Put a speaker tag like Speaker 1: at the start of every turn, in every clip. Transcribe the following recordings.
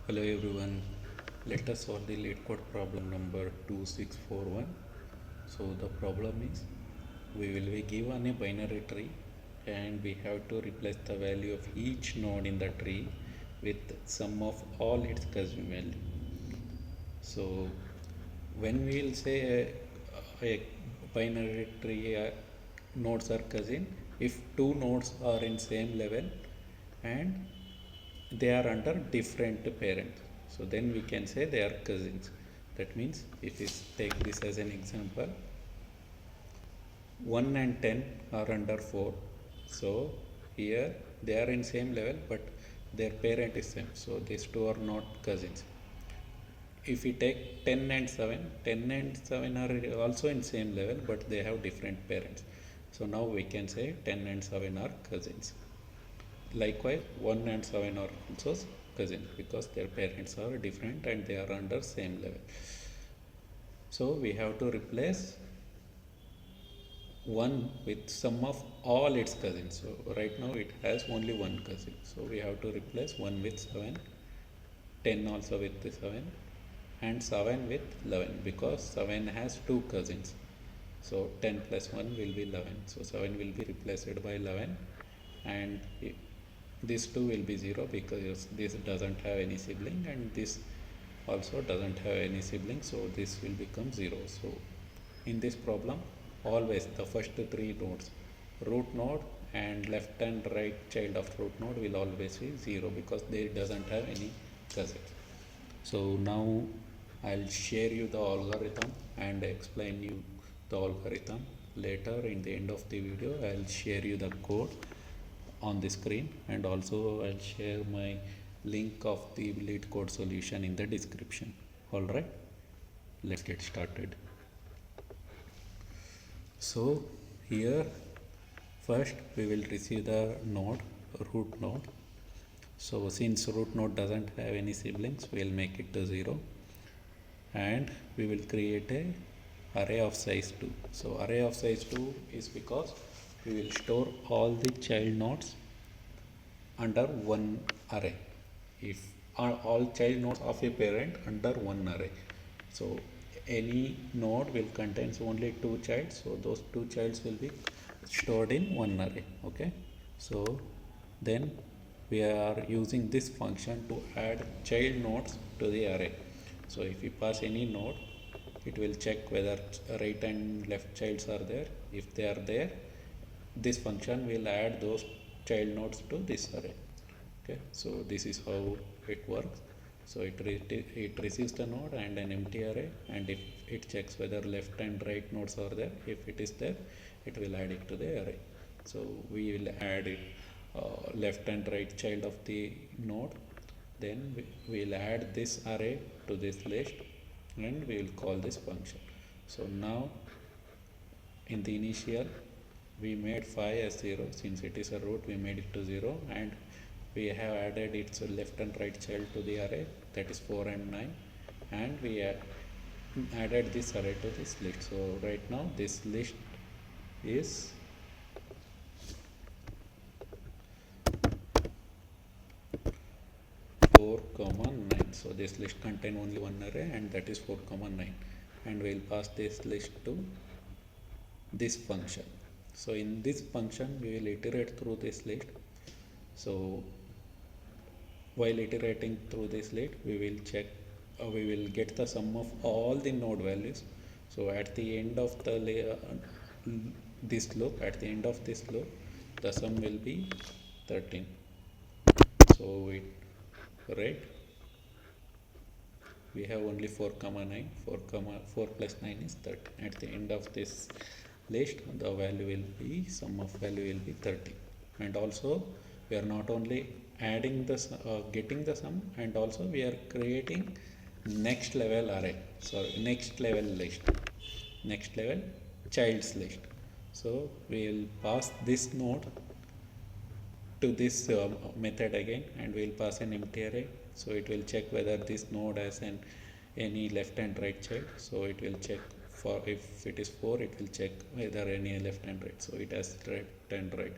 Speaker 1: Hello everyone, let us solve the LeetCode problem number 2641. So the problem is we will be given a binary tree and we have to replace the value of each node in the tree with sum of all its cousin value. So when we will say a binary tree nodes are cousin, if two nodes are in same level and they are under different parents, so then we can say they are cousins. That means if we take this as an example, 1 and 10 are under 4, so here they are in same level but their parent is same, so these two are not cousins. If we take 10 and 7, 10 and 7 are also in same level but they have different parents, so now we can say 10 and 7 are cousins. Likewise, 1 and 7 are also cousins because their parents are different and they are under same level. So we have to replace 1 with sum of all its cousins. So right now it has only one cousin. So we have to replace 1 with 7, 10 also with 7 and 7 with 11 because 7 has two cousins. So 10 plus 1 will be 11. So 7 will be replaced by 11 and this 2 will be 0 because this doesn't have any sibling and this also doesn't have any sibling, so this will become 0. So in this problem always the first three nodes, root node and left and right child of root node, will always be 0 because they doesn't have any cousin. So now I'll share you the algorithm and explain you the algorithm. Later in the end of the video I'll share you the code on the screen and also I'll share my link of the LeetCode solution in the description. Alright, let's get started. So here first we will receive the node, root node. So since root node doesn't have any siblings, we'll make it to 0 and we will create a array of size 2. So array of size 2 is because we will store all the child nodes under one array. If all child nodes of a parent under one array, so any node will contains only two childs, so those two childs will be stored in one array. Okay, so then we are using this function to add child nodes to the array. So if we pass any node, it will check whether right and left childs are there. If they are there, this function will add those child nodes to this array. Okay, so this is how it works. So it receives the node and an empty array, and if it checks whether left and right nodes are there, if it is there, it will add it to the array. So we will add it left and right child of the node, then we will add this array to this list and we will call this function. So now in the initial we made 5 as 0, since it is a root we made it to 0, and we have added its left and right child to the array, that is 4 and 9, and we added this array to this list. So right now this list is 4, 9. So this list contain only one array and that is 4, 9, and we will pass this list to this function. So in this function we will iterate through this list. So while iterating through this list, we will check, we will get the sum of all the node values. So at the end of the this loop, at the end of this loop, the sum will be 13. So we have only 4, 9. 4 plus 9 is 13. At the end of this list, the value will be, sum of value will be 13. And also we are not only adding the getting the sum, and also we are creating next level array, sorry, next level list, next level childs list. So we will pass this node to this method again, and we will pass an empty array. So it will check whether this node has any left and right child. So it will check for, if it is 4, it will check whether any left and right, so it has left and right.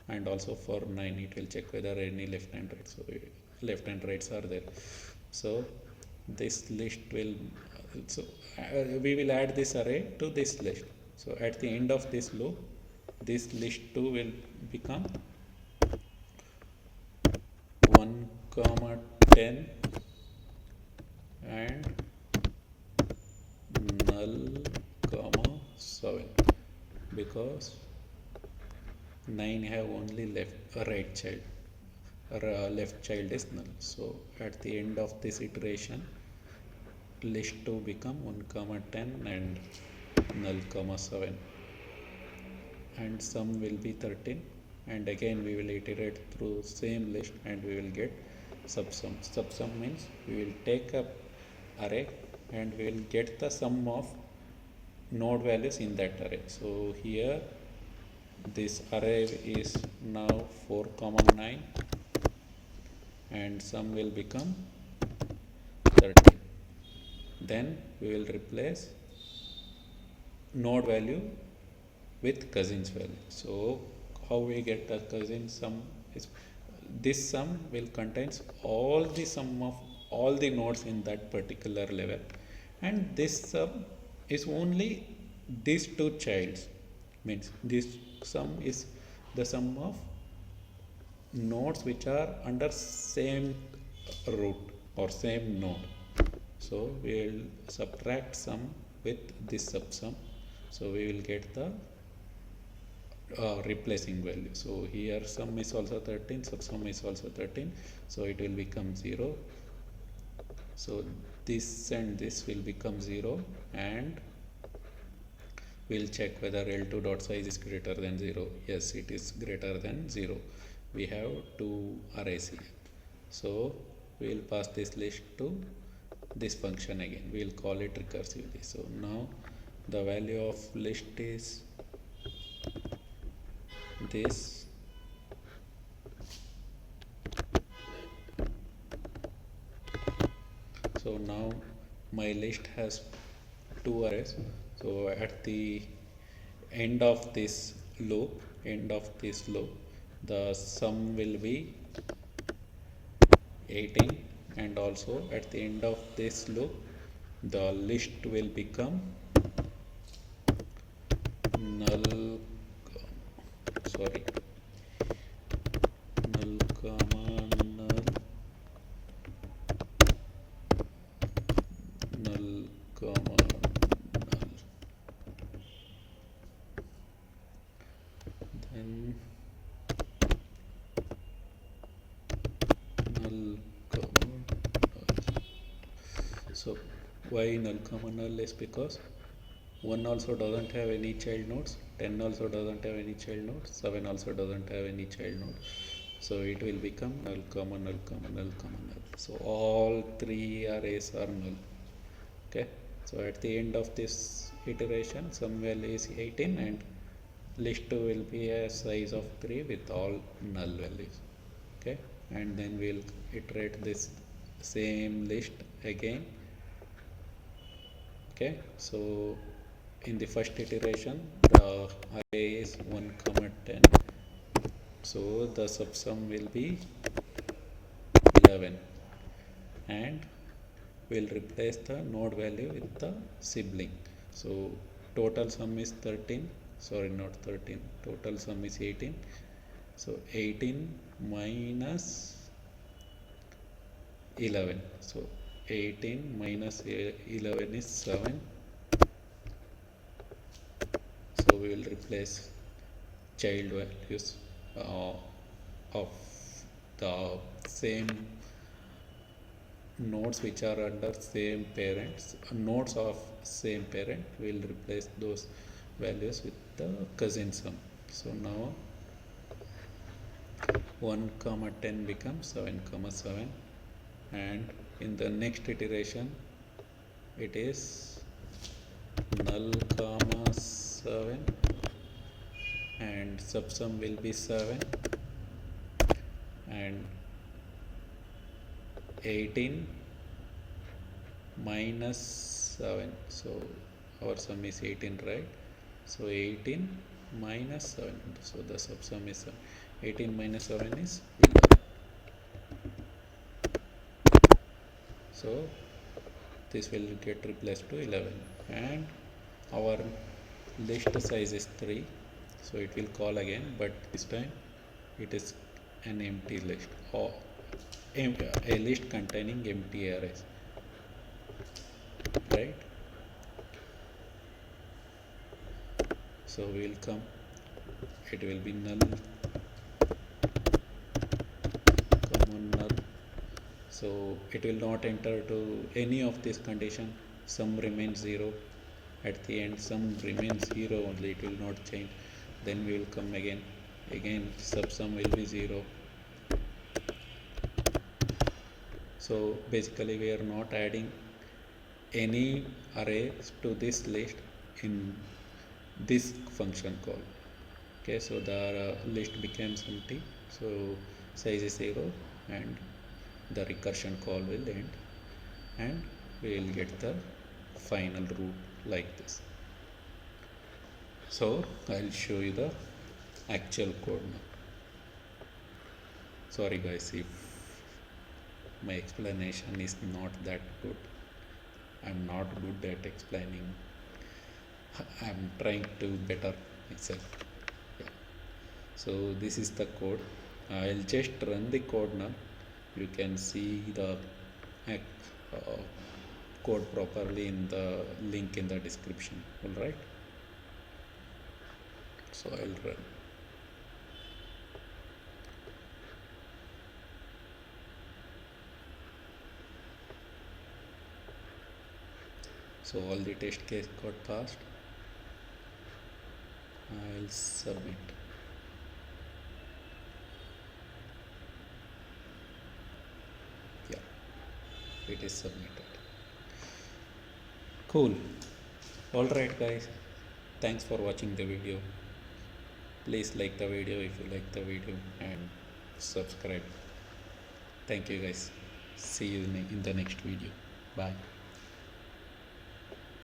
Speaker 1: And also for 9 it will check whether any left and right, so left and rights are there. So this list will we will add this array to this list. So at the end of this loop, this list 2 will become 1 comma 10 and null comma 7, because 9 have only left a right child, or left child is null. So at the end of this iteration, list 2 become 1 comma 10 and null comma 7, and sum will be 13, and again we will iterate through same list and we will get subsum. Subsum means we will take a array and we will get the sum of node values in that array. So here this array is now 4 comma 9 and sum will become 13. Then we will replace node value with cousins value. So how we get a cousin sum is, this sum will contains all the sum of all the nodes in that particular level, and this sum is only these two childs, means this sum is the sum of nodes which are under same root or same node. So we will subtract sum with this subsum, so we will get the replacing value. So here sum is also 13, subsum is also 13, so it will become 0. So this and this will become 0, and we'll check whether L2 dot size is greater than 0. Yes, it is greater than 0. We have two arrays here, so we will pass this list to this function again. We will call it recursively. So now the value of list is this, so now my list has two arrays. So at the end of this loop, the sum will be 18, and also at the end of this loop the list will become null comma null comma null, then null comma null. So why null comma null is because 1 also doesn't have any child nodes, 10 also doesn't have any child nodes, 7 also doesn't have any child node. So it will become null comma null comma null comma null. So all three arrays are null. Okay. So at the end of this iteration, sum value is 18 and list 2 will be a size of 3 with all null values. Okay. And then we'll iterate this same list again. Okay. So in the first iteration, the array is 1 comma 10, so the subsum will be 11, and we'll replace the node value with the sibling. So total sum is 13, sorry, not 13, total sum is 18. So 18 minus 11, so 18 minus 11 is 7. So we will replace child values of the same nodes which are under same parents, nodes of same parent. We will replace those values with the cousin sum. So now 1 comma 10 becomes 7 comma 7, and in the next iteration it is null comma 7 and subsum will be 7, and 18 minus 7, so our sum is 18, right? So 18 minus 7, so the subsum is 7. 18 minus 7 is 11. So this will get replaced to 11, and our list size is 3, so it will call again, but this time it is an empty list, or a list containing empty arrays, right? So we will come, it will be null, common null, so it will not enter to any of this condition. Sum remains 0 at the end, sum remains 0 only, it will not change. Then we will come again subsum will be 0. So basically we are not adding any arrays to this list in this function call. Okay, so the list becomes empty, so size is 0, and the recursion call will end, and we will get the final root like this. So I'll show you the actual code now. Sorry guys if my explanation is not that good. I'm not good at explaining. I'm trying to better myself. Yeah. So this is the code. I'll just run the code now. You can see the code properly in the link in the description. All right. So I'll run. So all the test case got passed. I'll submit. Yeah, it is submitted. Cool. Alright guys, thanks for watching the video. Please like the video if you like the video, and subscribe. Thank you guys. See you in the next video. Bye.